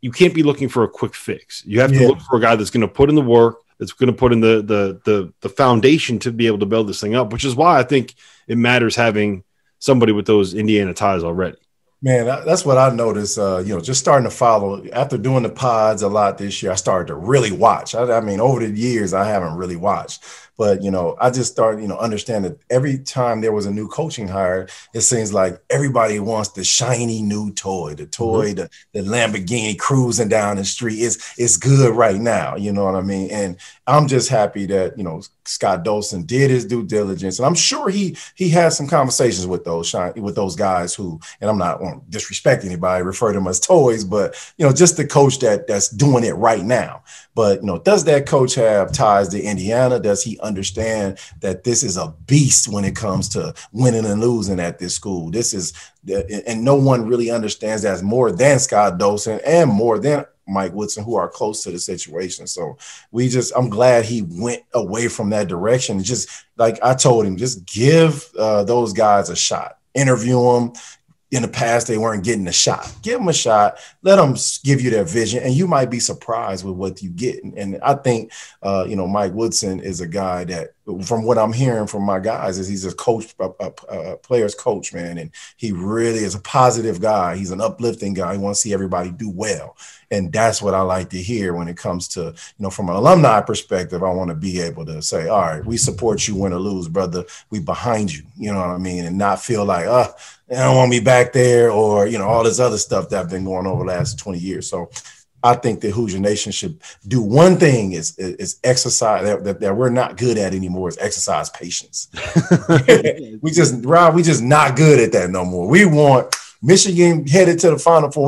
you can't be looking for a quick fix. You have to look for a guy that's going to put in the work, that's going to put in the foundation to be able to build this thing up, which is why I think it matters having somebody with those Indiana ties already. Man, that's what I noticed, just starting to follow. After doing the pods a lot this year, I started to really watch. I mean, over the years, I haven't really watched. But, I just started, understand that every time there was a new coaching hire, it seems like everybody wants the shiny new toy, the Lamborghini cruising down the street. It's good right now. You know what I mean? And I'm just happy that, Scott Dolson did his due diligence. And I'm sure he had some conversations with those guys who, and I'm not want to disrespect anybody, refer to them as toys, but, just the coach that's doing it right now. But, does that coach have ties to Indiana? Does he understand that this is a beast when it comes to winning and losing at this school? And no one really understands that more than Scott Dolson and more than Mike Woodson, who are close to the situation. So I'm glad he went away from that direction. Just like I told him, just give those guys a shot, interview them. In the past, they weren't getting a shot. Give them a shot. Let them give you their vision, and you might be surprised with what you get. And I think, Mike Woodson is a guy that, from what I'm hearing from my guys, is he's a coach, a player's coach, man. And he really is a positive guy. He's an uplifting guy. He wants to see everybody do well. And that's what I like to hear when it comes to, from an alumni perspective. I want to be able to say, all right, we support you, win or lose, brother. We behind you, you know what I mean? And not feel like, they don't want me back there, or, all this other stuff that's been going on over the last 20 years. So I think the Hoosier Nation should do one thing is exercise that we're not good at anymore, is exercise patience. we just not good at that no more. We want Michigan headed to the Final Four.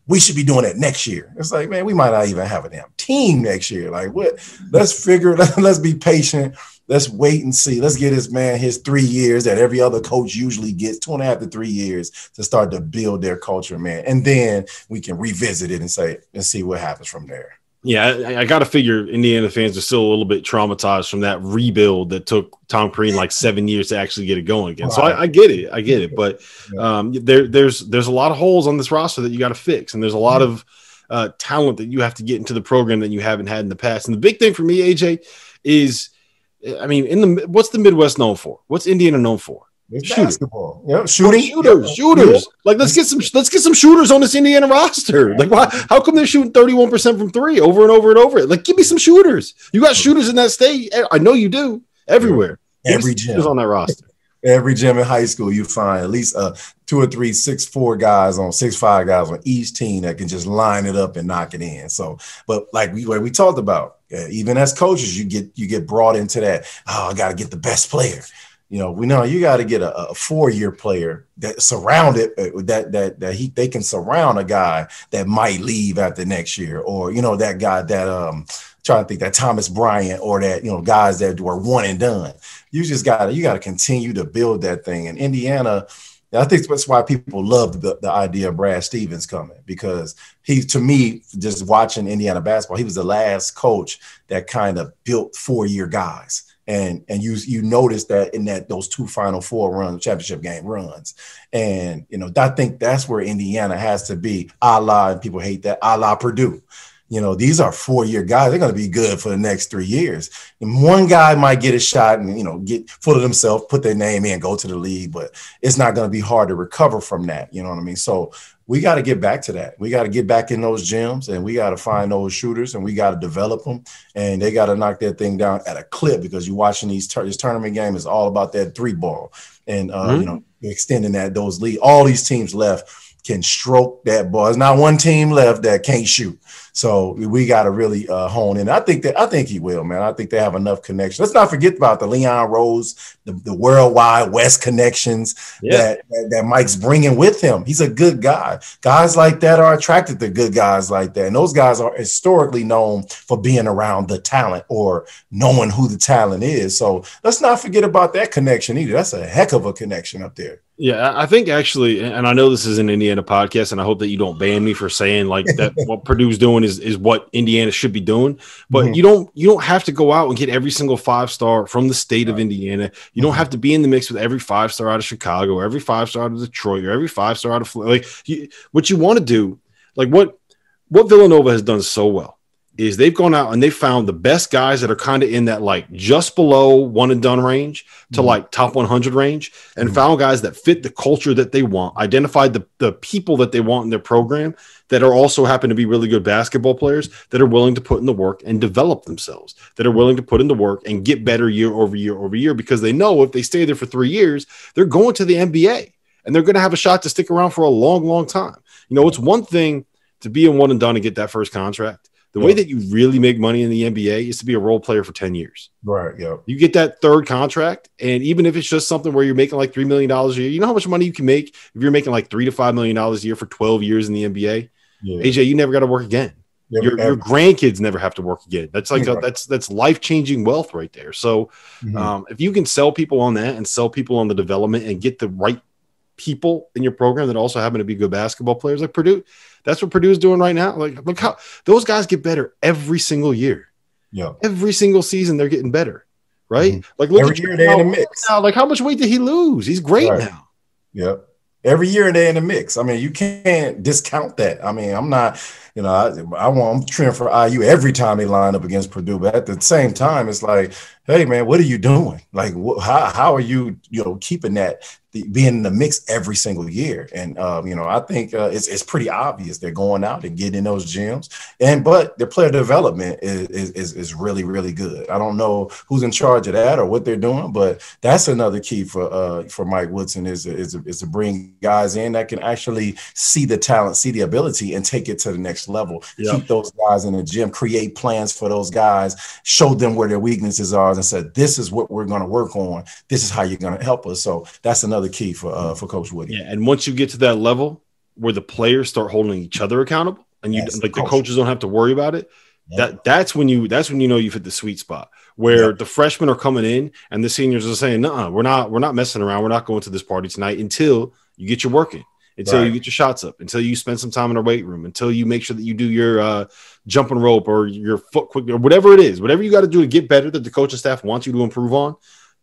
We should be doing that next year. It's like, man, we might not even have a damn team next year. Like, what? Let's be patient. Let's wait and see. Let's get this man his 3 years that every other coach usually gets, 2.5 to 3 years, to start to build their culture, man. And then we can revisit it and see what happens from there. Yeah, I got to figure Indiana fans are still a little bit traumatized from that rebuild that took Tom Crean like 7 years to actually get it going again. Right. So I get it. But there's a lot of holes on this roster that you got to fix, and there's a lot of talent that you have to get into the program that you haven't had in the past. And the big thing for me, AJ, is, I mean, what's the Midwest known for? What's Indiana known for? Basketball. Yeah, shooting. Shooters. Yeah. Like, let's get some shooters on this Indiana roster. Like, why? How come they're shooting 31% from three over and over and over? Like, give me some shooters. You got shooters in that state. I know you do. Everywhere. Every gym on that roster. Every gym in high school, you find at least 2 or 3 6'4" guys on 6'5" guys on each team that can just line it up and knock it in. So, but like we talked about, even as coaches, you get brought into that. Oh, I got to get the best player. We know you got to get a 4-year player that surrounded they can surround a guy that might leave after next year, or that guy that trying to think, that Thomas Bryant, or that guys that were one and done. You got to continue to build that thing. And Indiana, I think that's why people love the idea of Brad Stevens coming, because he, to me, just watching Indiana basketball, he was the last coach that kind of built 4-year guys. And you notice that in those 2 Final Four runs, championship game runs. And, I think that's where Indiana has to be, and people hate that, a la Purdue. These are 4-year guys. They're going to be good for the next 3 years. And one guy might get a shot and, get full of themselves, put their name in, go to the league, but it's not going to be hard to recover from that. You know what I mean? So we got to get back to that. We got to get back in those gyms, and we got to find those shooters, and we got to develop them, and they got to knock that thing down at a clip, because you're watching this tournament game is all about that 3 ball and, extending those lead. All these teams left can stroke that ball. There's not one team left that can't shoot. So we got to really hone in. I think he will, man. I think they have enough connections. Let's not forget about the Leon Rose, the worldwide West connections that Mike's bringing with him. He's a good guy. Guys like that are attracted to good guys like that. And those guys are historically known for being around the talent or knowing who the talent is. So let's not forget about that connection either. That's a heck of a connection up there. Yeah, I think actually, and I know this is an Indiana podcast, and I hope that you don't ban me for saying like that what Purdue's doing is what Indiana should be doing. But you don't have to go out and get every single 5-star from the state of Indiana. You don't have to be in the mix with every 5-star out of Chicago, or every 5-star out of Detroit, or every 5-star out of Florida. Like what you want to do, like what what Villanova has done so well is they've gone out and they found the best guys that are kind of in that like just below one and done range to like top 100 range, and found guys that fit the culture that they want, identified the people that they want in their program that are also happen to be really good basketball players that are willing to put in the work and develop themselves, that are willing to put in the work and get better year over year over year, because they know if they stay there for 3 years, they're going to the NBA and they're going to have a shot to stick around for a long, long time. You know, it's one thing to be a one and done and get that first contract. The way that you really make money in the NBA is to be a role player for 10 years. Right. Yeah. You get that third contract, and even if it's just something where you're making like $3 million a year, you know how much money you can make if you're making like $3 to $5 million a year for 12 years in the NBA? Yeah. AJ, you never got to work again. Your grandkids never have to work again. That's like that's life-changing wealth right there. So if you can sell people on that and sell people on the development and get the right people in your program that also happen to be good basketball players, like Purdue, that's what Purdue is doing right now. Like, look how those guys get better every single year. Yeah, every single season they're getting better, right? Like, look every year they're in the mix. Now, like, how much weight did he lose? He's great now. Yep. Every year they're in the mix. I mean, you can't discount that. I mean, I'm not, you know, I'm cheering for IU every time they line up against Purdue, but at the same time, it's like, hey man, what are you doing? Like, how are you, keeping that, being in the mix every single year? And I think it's pretty obvious they're going out and getting in those gyms, but their player development is really, really good. I don't know who's in charge of that or what they're doing, but that's another key for Mike Woodson is to bring guys in that can actually see the talent, see the ability, and take it to the next level. Yep. Keep those guys in the gym, create plans for those guys, show them where their weaknesses are, and said, this is what we're going to work on. This is how you're going to help us. So that's another key for Coach Woody. Yeah, and once you get to that level where the players start holding each other accountable, and the coaches don't have to worry about it, that's when you know you've hit the sweet spot where the freshmen are coming in and the seniors are saying, "No, we're not messing around. We're not going to this party tonight until you get your work in, until you get your shots up, until you spend some time in our weight room, until you make sure that you do your jumping rope or your foot quick or whatever it is, whatever you got to do to get better that the coaching staff wants you to improve on."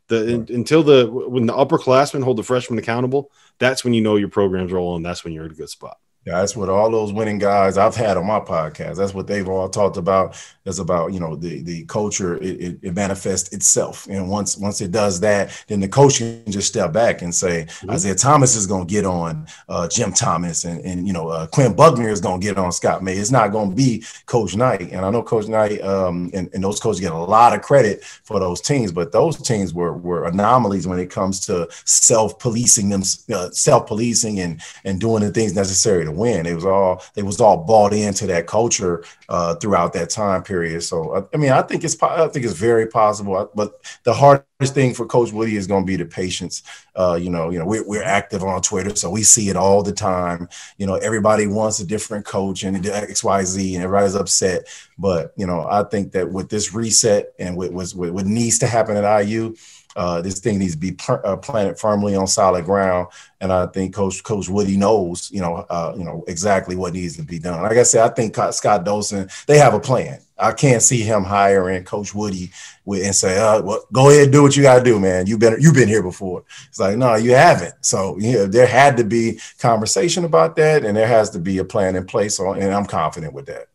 When the upperclassmen hold the freshmen accountable, that's when you know your program's rolling. That's when you're in a good spot. Yeah, that's what all those winning guys I've had on my podcast, that's what they've all talked about. It's about, the culture, it manifests itself. And once it does that, then the coach can just step back and say, Isaiah Thomas is going to get on Jim Thomas and Quinn Buckner is going to get on Scott May. It's not going to be Coach Knight. And I know Coach Knight and those coaches get a lot of credit for those teams, but those teams were anomalies when it comes to self-policing and doing the things necessary to win. They was all bought into that culture throughout that time period. So I think it's very possible. But the hardest thing for Coach Woody is going to be the patience. We're active on Twitter, so we see it all the time. Everybody wants a different coach and XYZ, and everybody's upset. But I think that with this reset and what needs to happen at IU. This thing needs to be planted firmly on solid ground, and I think Coach Woody knows, exactly what needs to be done. Like I said, I think Scott Dolson, they have a plan. I can't see him hiring Coach Woody and say, "Well, go ahead and do what you got to do, man. You've been here before." It's like, no, you haven't. So there had to be conversation about that, and there has to be a plan in place. And I'm confident with that.